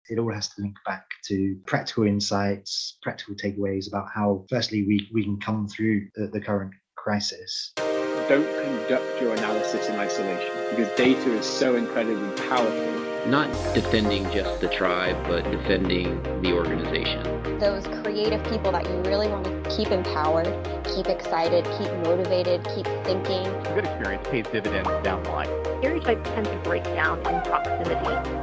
it all has to link back to practical insights, practical takeaways about how, firstly, we can come through the current crisis. Don't conduct your analysis in isolation because data is so incredibly powerful. Not defending just the tribe, but defending the organization. Those creative people that you really want to keep empowered, keep excited, keep motivated, keep thinking. A good experience pays dividends down the line. Stereotypes tend to break down in proximity.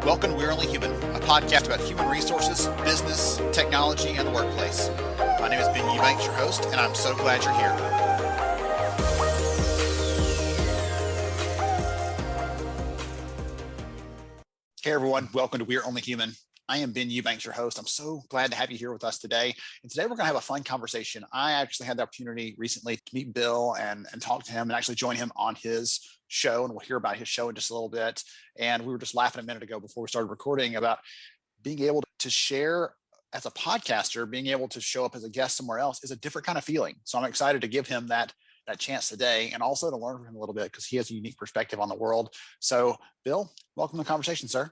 Welcome to We're Only Human, a podcast about human resources, business, technology, and the workplace. My name is Ben Eubanks, your host, and I'm so glad you're here. Hey everyone, welcome to We're Only Human. I am Ben Eubanks, your host. I'm so glad to have you here with us today. And today we're going to have a fun conversation. I actually had the opportunity recently to meet Bill and talk to him and actually join him on his show. And we'll hear about his show in just a little bit. And we were just laughing a minute ago before we started recording about being able to share as a podcaster, being able to show up as a guest somewhere else is a different kind of feeling. So I'm excited to give him that chance today and also to learn from him a little bit because he has a unique perspective on the world. So Bill, welcome to the conversation, sir.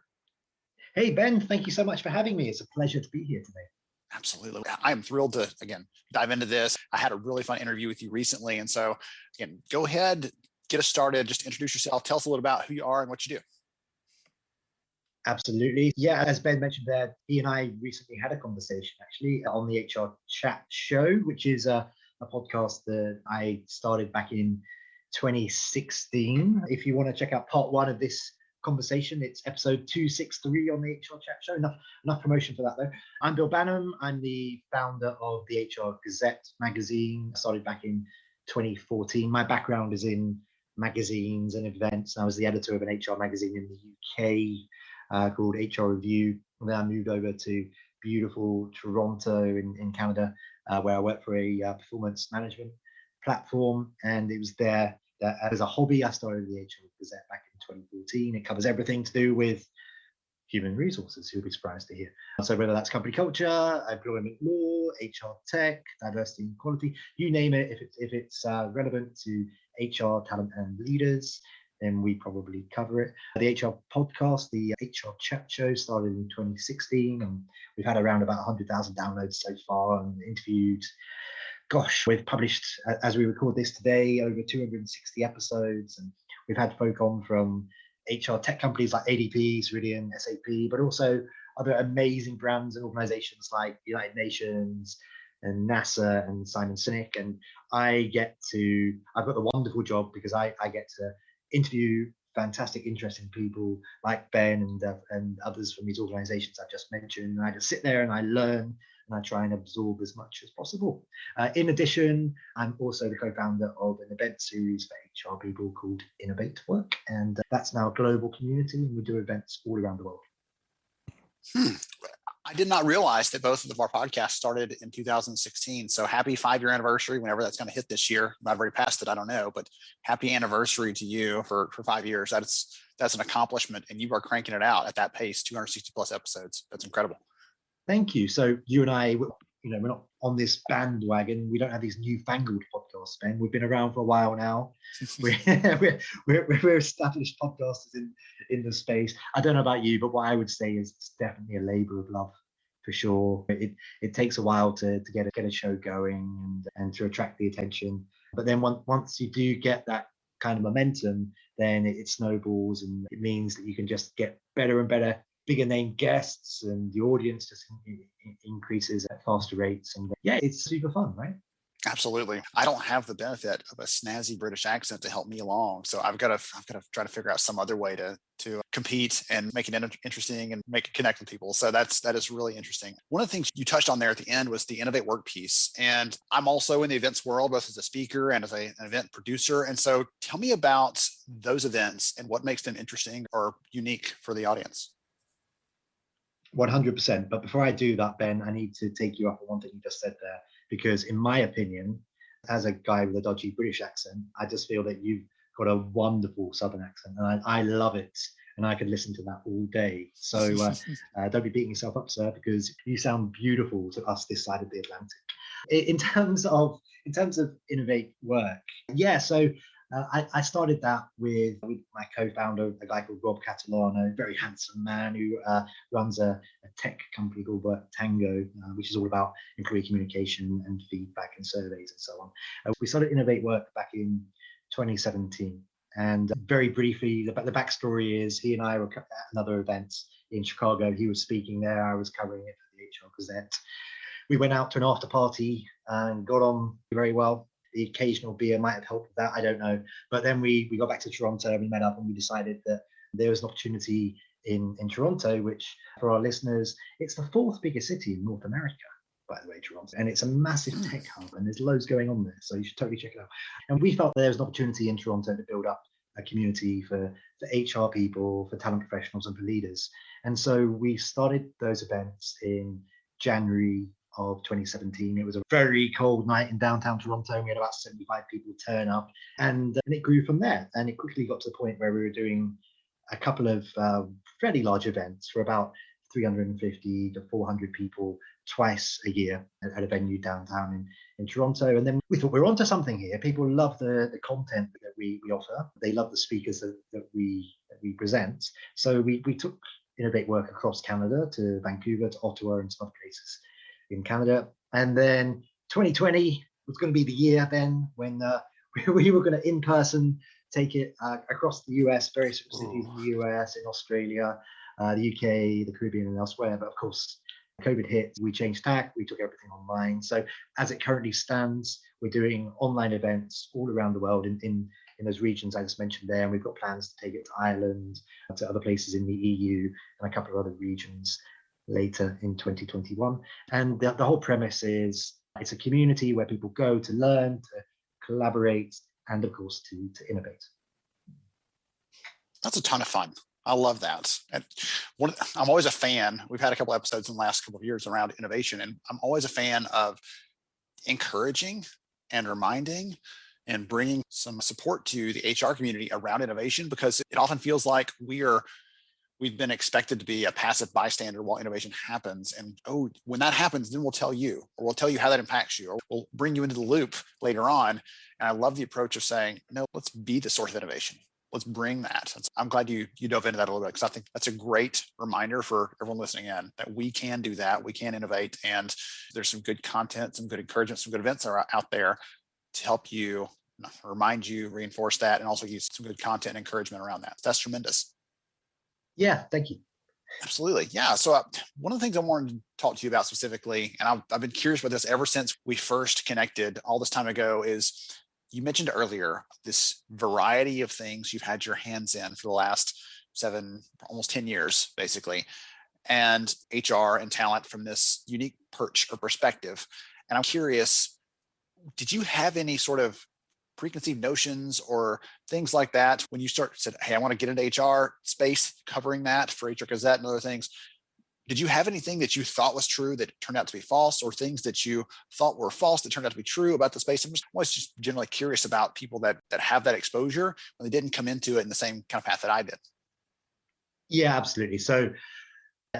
Hey, Ben, thank you so much for having me. It's a pleasure to be here today. Absolutely. I am thrilled to, again, dive into this. I had a really fun interview with you recently. And so, again, go ahead, get us started. Just introduce yourself. Tell us a little about who you are and what you do. Absolutely. Yeah, as Ben mentioned there, he and I recently had a conversation actually on the HR Chat Show, which is a podcast that I started back in 2016. If you want to check out part one of this conversation, it's episode 263 on the HR Chat Show. Enough promotion for that though. I'm Bill Banham. I'm the founder of the HR Gazette magazine. I started back in 2014. My background is in magazines and events. I was the editor of an HR magazine in the UK called HR Review. And then I moved over to beautiful Toronto in Canada, where I worked for a performance management platform. And it was there that as a hobby, I started the HR Gazette back in 2014. It covers everything to do with human resources, you'll be surprised to hear. So whether that's company culture, employment law, HR tech, diversity and equality, you name it, if it's relevant to HR talent and leaders, then we probably cover it. The HR podcast, the HR Chat Show, started in 2016, and we've had around about 100,000 downloads so far and interviewed. Gosh, we've published, as we record this today, over 260 episodes, and we've had folk on from HR tech companies like ADP, Ceridian, SAP, but also other amazing brands and organizations like United Nations and NASA and Simon Sinek. And I've got the wonderful job because I get to interview fantastic, interesting people like Ben and others from these organizations I've just mentioned. And I just sit there and I learn and I try and absorb as much as possible. In addition, I'm also the co-founder of an event series for HR people called Innovate Work. And that's now a global community, and we do events all around the world. I did not realize that both of our podcasts started in 2016. So happy 5-year anniversary, whenever that's going to hit this year. I've already passed it, I don't know, but happy anniversary to you for 5 years. That's an accomplishment, and you are cranking it out at that pace, 260 plus episodes. That's incredible. Thank you. So you and I, we're not on this bandwagon. We don't have these newfangled podcasts, Ben. We've been around for a while now. We're established podcasters in the space. I don't know about you, but what I would say is it's definitely a labor of love for sure. It takes a while to get a show going and to attract the attention. But then once you do get that kind of momentum, then it snowballs, and it means that you can just get better and better, bigger name guests, and the audience just increases at faster rates. And yeah, it's super fun, right? Absolutely. I don't have the benefit of a snazzy British accent to help me along. So I've got to try to figure out some other way to compete and make it interesting and make it connect with people. So that is really interesting. One of the things you touched on there at the end was the Innovate Work piece. And I'm also in the events world, both as a speaker and as an event producer. And so tell me about those events and what makes them interesting or unique for the audience. 100%. But before I do that, Ben, I need to take you up on one thing you just said there, because in my opinion, as a guy with a dodgy British accent, I just feel that you've got a wonderful Southern accent, and I love it, and I could listen to that all day. So don't be beating yourself up, sir, because you sound beautiful to us this side of the Atlantic. In terms of Innovate Work, yeah. So I started that with my co-founder, a guy called Rob Catalano, a very handsome man who runs a tech company called Tango, which is all about employee communication and feedback and surveys and so on. We started Innovate Work back in 2017. And very briefly, the backstory is he and I were at another event in Chicago. He was speaking there. I was covering it for the HR Gazette. We went out to an after party and got on very well. The occasional beer might have helped with that, I don't know. But then we got back to Toronto and we met up and we decided that there was an opportunity in Toronto, which for our listeners, it's the 4th biggest city in North America, by the way, Toronto. And it's a massive tech hub and there's loads going on there. So you should totally check it out. And we felt there was an opportunity in Toronto to build up a community for HR people, for talent professionals and for leaders. And so we started those events in January of 2017. It was a very cold night in downtown Toronto, and we had about 75 people turn up, and it grew from there. And it quickly got to the point where we were doing a couple of fairly large events for about 350 to 400 people twice a year at a venue downtown in Toronto. And then we thought we're onto something here. People love the content that we offer. They love the speakers that we present. So we took Innovate Work across Canada to Vancouver, to Ottawa, and some other places in Canada. And then 2020 was going to be the year then when we were going to in person take it across the US, various cities in the US, in Australia, the UK, the Caribbean, and elsewhere. But of course, COVID hit, we changed tack, we took everything online. So as it currently stands, we're doing online events all around the world in those regions I just mentioned there. And we've got plans to take it to Ireland, to other places in the EU, and a couple of other regions later in 2021. And the whole premise is it's a community where people go to learn, to collaborate, and of course to innovate. That's a ton of fun. I love that. And I'm always a fan. We've had a couple episodes in the last couple of years around innovation, and I'm always a fan of encouraging and reminding and bringing some support to the HR community around innovation, because it often feels like we've been expected to be a passive bystander while innovation happens. And when that happens, then we'll tell you, or we'll tell you how that impacts you, or we'll bring you into the loop later on. And I love the approach of saying, no, let's be the source of innovation. Let's bring that. I'm glad you dove into that a little bit, because I think that's a great reminder for everyone listening in that we can do that. We can innovate. And there's some good content, some good encouragement, some good events are out there to help you, remind you, reinforce that, and also use some good content and encouragement around that. That's tremendous. Yeah, thank you. Absolutely. Yeah. So one of the things I wanted to talk to you about specifically, and I've been curious about this ever since we first connected all this time ago, is you mentioned earlier this variety of things you've had your hands in for the last 7, almost 10 years, basically, and HR and talent from this unique perch or perspective. And I'm curious, did you have any sort of preconceived notions or things like that when you said, hey, I want to get into HR space, covering that for HR Gazette and other things? Did you have anything that you thought was true that turned out to be false, or things that you thought were false that turned out to be true about the space? I'm always just generally curious about people that have that exposure when they didn't come into it in the same kind of path that I did. Yeah, absolutely. So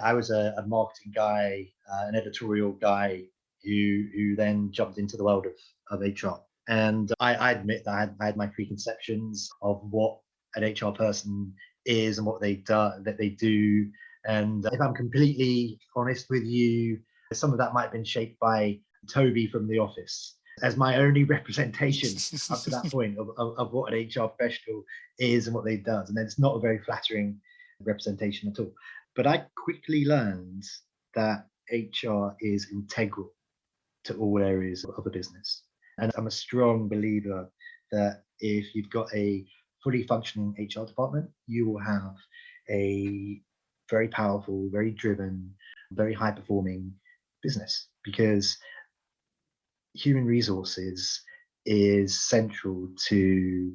I was a marketing guy, an editorial guy who then jumped into the world of HR. And I admit that I had my preconceptions of what an HR person is and what they do. And if I'm completely honest with you, some of that might have been shaped by Toby from The Office as my only representation up to that point of what an HR professional is and what they does. And it's not a very flattering representation at all. But I quickly learned that HR is integral to all areas of a business. And I'm a strong believer that if you've got a fully functioning HR department, you will have a very powerful, very driven, very high performing business, because human resources is central to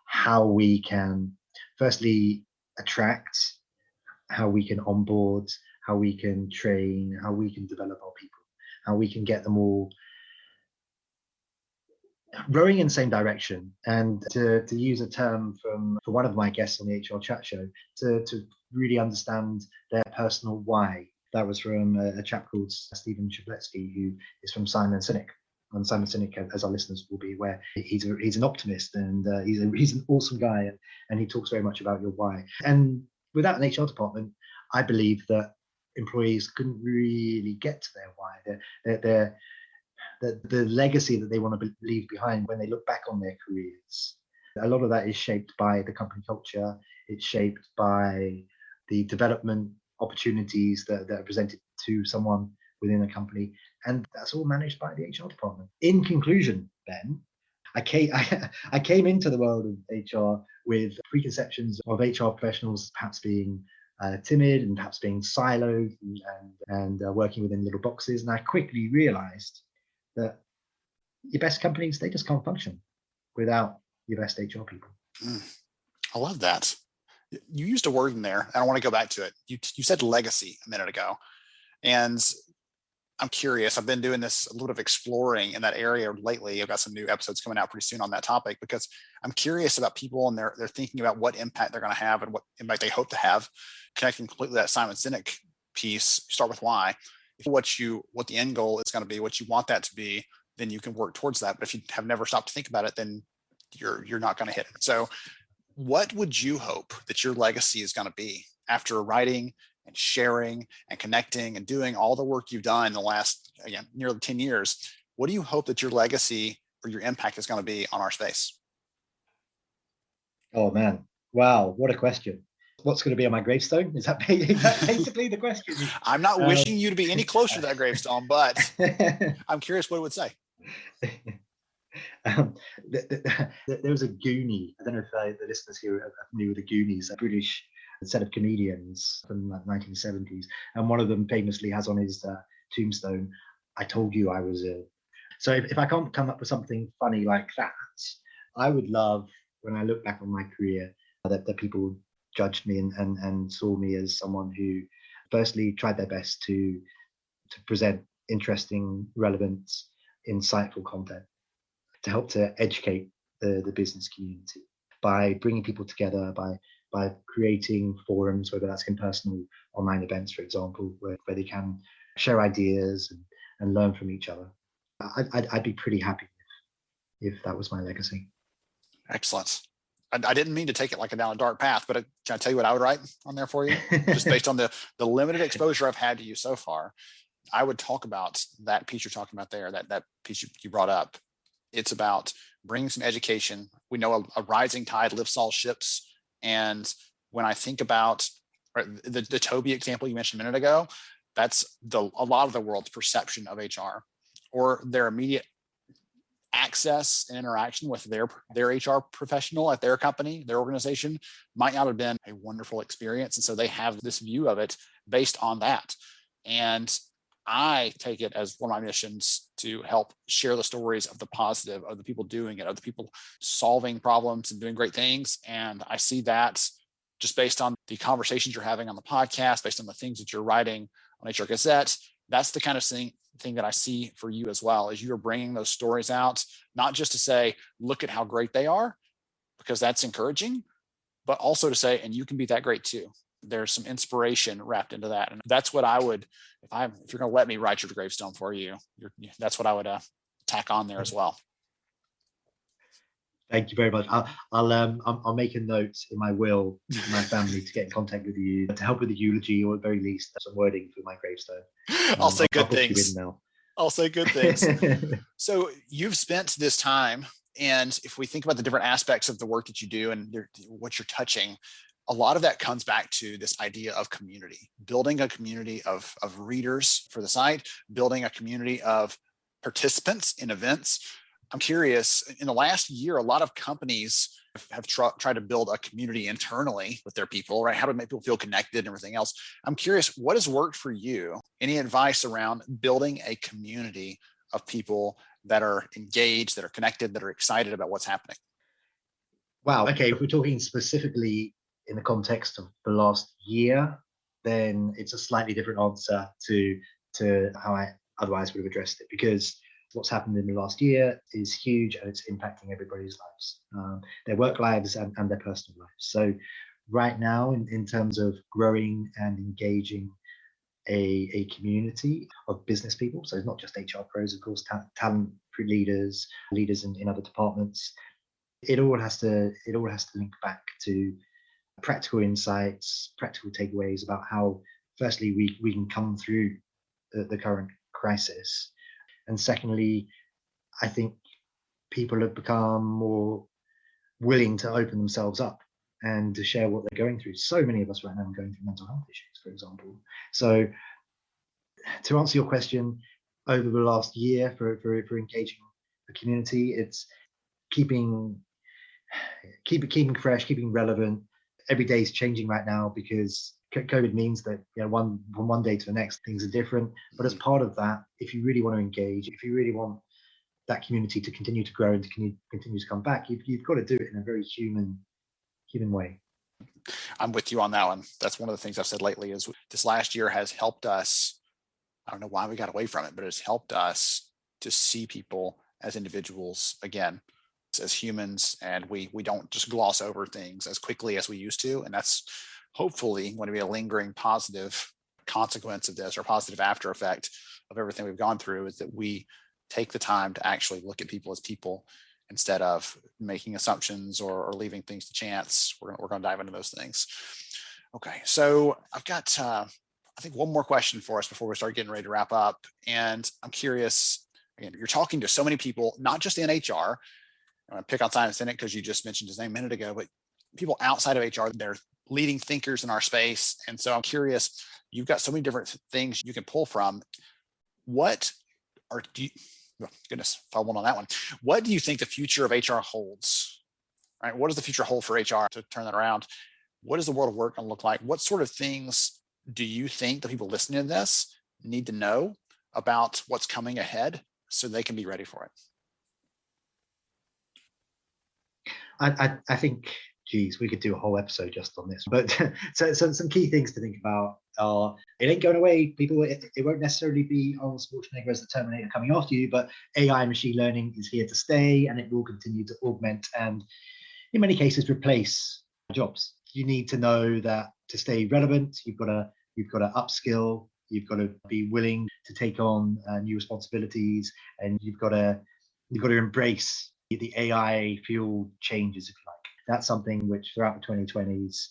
how we can firstly attract, how we can onboard, how we can train, how we can develop our people, how we can get them all rowing in the same direction. And to use a term from one of my guests on the HR chat show, to really understand their personal why. That was from a chap called Stephen Chabletsky, who is from Simon Sinek. And Simon Sinek, as our listeners will be aware, he's an optimist, and he's an awesome guy, and he talks very much about your why. And without an HR department, I believe that employees couldn't really get to their why, the legacy that they want to leave behind when they look back on their careers. A lot of that is shaped by the company culture. It's shaped by the development opportunities that are presented to someone within a company, and that's all managed by the HR department. In conclusion, Ben, I came into the world of HR with preconceptions of HR professionals perhaps being timid and perhaps being siloed and working within little boxes, and I quickly realized that your best companies, they just can't function without your best HR people. I love that. You used a word in there, and I want to go back to it. You said legacy a minute ago, and I'm curious. I've been doing this a little bit of exploring in that area lately. I've got some new episodes coming out pretty soon on that topic, because I'm curious about people, and they're thinking about what impact they're going to have and what impact they hope to have. Connecting completely that Simon Sinek piece, start with why. What the end goal is going to be, what you want that to be, then you can work towards that. But if you have never stopped to think about it, then you're not going to hit it. So what would you hope that your legacy is going to be after writing and sharing and connecting and doing all the work you've done in the last, again, nearly 10 years? What do you hope that your legacy or your impact is going to be on our space? Oh man, wow, what a question. What's going to be on my gravestone? Is that basically the question? I'm not wishing you to be any closer to that gravestone, but I'm curious what it would say. There was a Goonie. I don't know if the listeners here are familiar with the Goonies, a British set of comedians from the 1970s, and one of them famously has on his tombstone, "I told you I was ill." So if I can't come up with something funny like that, I would love, when I look back on my career, that people judged me and saw me as someone who firstly tried their best to present interesting, relevant, insightful content to help to educate the business community by bringing people together, by creating forums, whether that's in-person or online events, for example, where they can share ideas and learn from each other. I'd be pretty happy if that was my legacy. Excellent. I didn't mean to take it like down a dark path, but can I tell you what I would write on there for you? Just based on the limited exposure I've had to you so far, I would talk about that piece you're talking about there, that piece you brought up. It's about bringing some education. We know a rising tide lifts all ships. And when I think about the Toby example you mentioned a minute ago, that's a lot of the world's perception of HR, or their immediate access and interaction with their HR professional at their company, their organization, might not have been a wonderful experience. And so they have this view of it based on that. And I take it as one of my missions to help share the stories of the positive, of the people doing it, of the people solving problems and doing great things. And I see that just based on the conversations you're having on the podcast, based on the things that you're writing on HR Gazette. That's the kind of thing that I see for you as well, is you're bringing those stories out, not just to say, look at how great they are, because that's encouraging, but also to say, and you can be that great too. There's some inspiration wrapped into that. And that's what I would, if you're going to let me write your gravestone for you, that's what I would tack on there as well. Thank you very much. I'll make a note in my will to my family to get in contact with you to help with the eulogy, or at the very least some wording for my gravestone. I'll say good things. I'll say good things. So you've spent this time, and if we think about the different aspects of the work that you do and what you're touching, a lot of that comes back to this idea of community, building a community of readers for the site, building a community of participants in events. I'm curious, in the last year, a lot of companies have tried to build a community internally with their people, right? How to make people feel connected and everything else. I'm curious, what has worked for you? Any advice around building a community of people that are engaged, that are connected, that are excited about what's happening? Wow. Okay. If we're talking specifically in the context of the last year, then it's a slightly different answer to how I otherwise would have addressed it, because what's happened in the last year is huge, and it's impacting everybody's lives, their work lives and their personal lives. So right now, in terms of growing and engaging a community of business people, so it's not just HR pros, of course, talent leaders in other departments. It all has to link back to practical insights, practical takeaways about how, firstly, we can come through the current crisis, and secondly, I think people have become more willing to open themselves up and to share what they're going through. So many of us right now are going through mental health issues, for example. So to answer your question, over the last year for engaging the community, it's keeping fresh, keeping relevant. Every day is changing right now because COVID means that, you know, from one day to the next, things are different. But as part of that, if you really want to engage, if you really want that community to continue to grow and to continue to come back, you've got to do it in a very human way. I'm with you on that one. That's one of the things I've said lately is this last year has helped us. I don't know why we got away from it, but it's helped us to see people as individuals again, as humans, and we don't just gloss over things as quickly as we used to. And that's hopefully going to be a lingering positive consequence of this, or positive after effect of everything we've gone through, is that we take the time to actually look at people as people instead of making assumptions or leaving things to chance. We're going to dive into those things. Okay, so I've got I think one more question for us before we start getting ready to wrap up. And I'm curious, again, you're talking to so many people, not just in HR. I'm going to pick on Simon Sinek because you just mentioned his name a minute ago, but people outside of HR, they're leading thinkers in our space. And so I'm curious, you've got so many different things you can pull from. Goodness, if I went on that one. What do you think the future of HR holds? Right? What does the future hold for HR to turn that around? What is the world of work going to look like? What sort of things do you think the people listening to this need to know about what's coming ahead so they can be ready for it? I think, geez, we could do a whole episode just on this. But so some key things to think about are, it ain't going away, people. It won't necessarily be Arnold Schwarzenegger as the Terminator coming after you, but AI and machine learning is here to stay, and it will continue to augment and, in many cases, replace jobs. You need to know that to stay relevant, you've got to upskill. You've got to be willing to take on new responsibilities, and you've got to embrace the AI fueled changes, if you like. That's something which throughout the 2020s,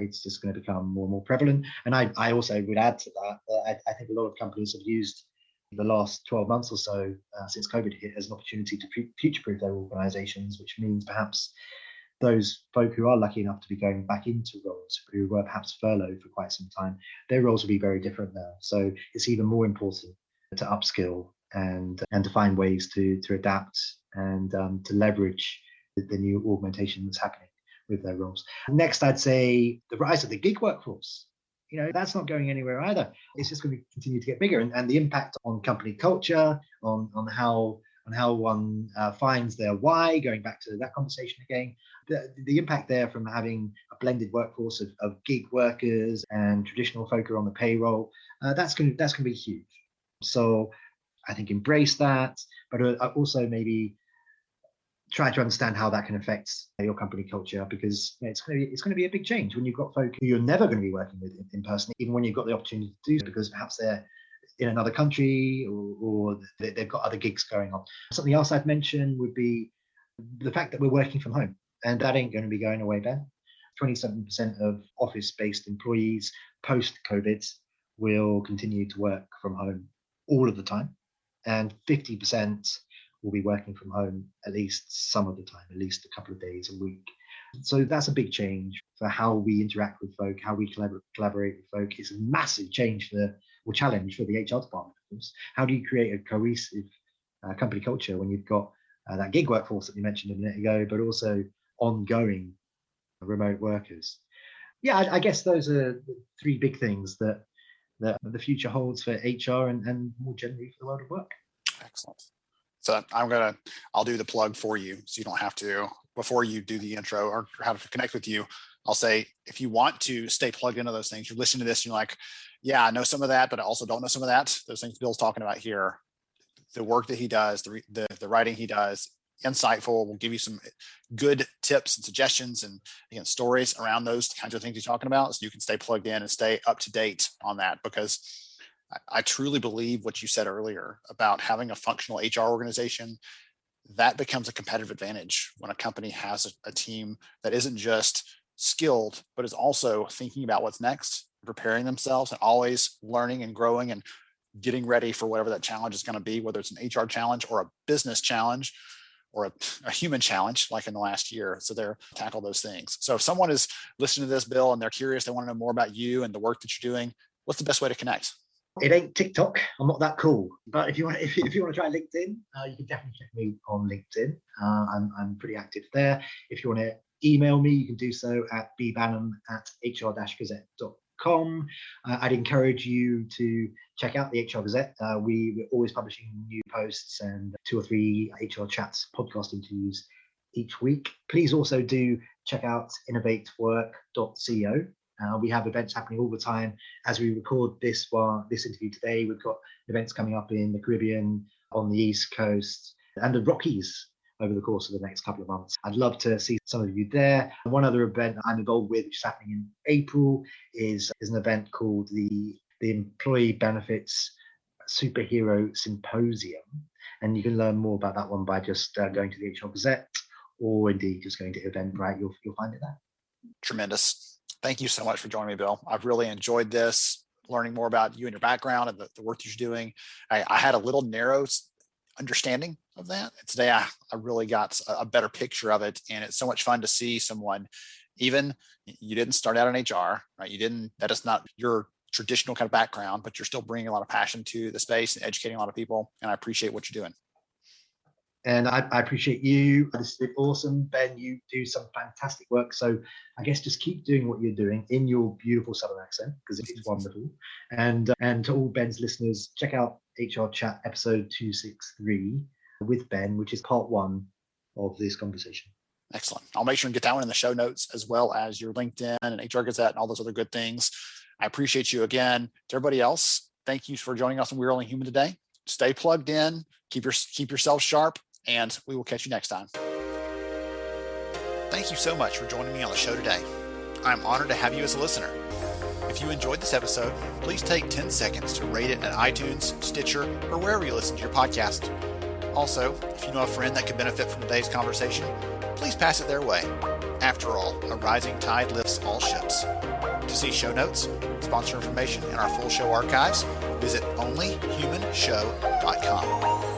it's just going to become more and more prevalent. And I also would add to that, I think a lot of companies have used the last 12 months or so since COVID hit as an opportunity to future-proof their organizations, which means perhaps those folk who are lucky enough to be going back into roles who were perhaps furloughed for quite some time, their roles will be very different now. So it's even more important to upskill and to find ways to adapt and to leverage the new augmentation that's happening with their roles. Next, I'd say the rise of the gig workforce. You know, that's not going anywhere either. It's just going to continue to get bigger, and the impact on company culture, on how one finds their why, going back to that conversation again, the impact there from having a blended workforce of gig workers and traditional folk on the payroll, that's going to be huge. So I think embrace that, but also maybe try to understand how that can affect your company culture, because it's going to be a big change when you've got folk who you're never going to be working with in person, even when you've got the opportunity to do so, because perhaps they're in another country or they've got other gigs going on. Something else I'd mention would be the fact that we're working from home, and that ain't going to be going away, Ben. 27% of office-based employees post-COVID will continue to work from home all of the time, and 50% will be working from home at least some of the time, at least a couple of days a week. So that's a big change for how we interact with folk, how we collaborate with folk. It's a massive challenge for the HR department, of course. How do you create a cohesive company culture when you've got that gig workforce that we mentioned a minute ago, but also ongoing remote workers? Yeah, I guess those are the three big things that the future holds for HR and more generally for the world of work. Excellent. So I'll do the plug for you, so you don't have to, before you do the intro or how to connect with you. I'll say, if you want to stay plugged into those things, you're listening to this and you're like, yeah, I know some of that, but I also don't know some of that. Those things Bill's talking about here, the work that he does, the writing he does, insightful, will give you some good tips and suggestions and, again, stories around those kinds of things he's talking about, so you can stay plugged in and stay up to date on that. Because I truly believe what you said earlier about having a functional HR organization. That becomes a competitive advantage when a company has a team that isn't just skilled, but is also thinking about what's next, preparing themselves, and always learning and growing and getting ready for whatever that challenge is going to be, whether it's an HR challenge or a business challenge or a human challenge like in the last year. So they're tackle those things. So if someone is listening to this, Bill, and they're curious, they want to know more about you and the work that you're doing, what's the best way to connect? It ain't TikTok. I'm not that cool. But if you want to try LinkedIn, you can definitely check me on LinkedIn. I'm pretty active there. If you want to email me, you can do so at bbanham@hr-gazette.com. I'd encourage you to check out the HR Gazette. We're always publishing new posts and 2 or 3 HR chats, podcast interviews each week. Please also do check out innovatework.co. We have events happening all the time. As we record this interview today, we've got events coming up in the Caribbean, on the East Coast, and the Rockies over the course of the next couple of months. I'd love to see some of you there. One other event I'm involved with, which is happening in April, is an event called the Employee Benefits Superhero Symposium. And you can learn more about that one by just going to the HR Gazette, or indeed just going to Eventbrite. You'll find it there. Tremendous. Thank you so much for joining me, Bill. I've really enjoyed this, learning more about you and your background and the work that you're doing. I had a little narrow understanding of that. Today, I really got a better picture of it. And it's so much fun to see someone, even you didn't start out in HR, right? That is not your traditional kind of background, but you're still bringing a lot of passion to the space and educating a lot of people. And I appreciate what you're doing. And I appreciate you. This has been awesome. Ben, you do some fantastic work. So I guess just keep doing what you're doing in your beautiful Southern accent, because it is wonderful. And to all Ben's listeners, check out HR Chat episode 263 with Ben, which is part 1 of this conversation. Excellent. I'll make sure and get that one in the show notes, as well as your LinkedIn and HR Gazette and all those other good things. I appreciate you again. To everybody else, thank you for joining us on We're Only Human today. Stay plugged in, keep yourself sharp, and we will catch you next time. Thank you so much for joining me on the show today. I'm honored to have you as a listener. If you enjoyed this episode, please take 10 seconds to rate it at iTunes, Stitcher, or wherever you listen to your podcast. Also, if you know a friend that could benefit from today's conversation, please pass it their way. After all, a rising tide lifts all ships. To see show notes, sponsor information, and our full show archives, visit onlyhumanshow.com.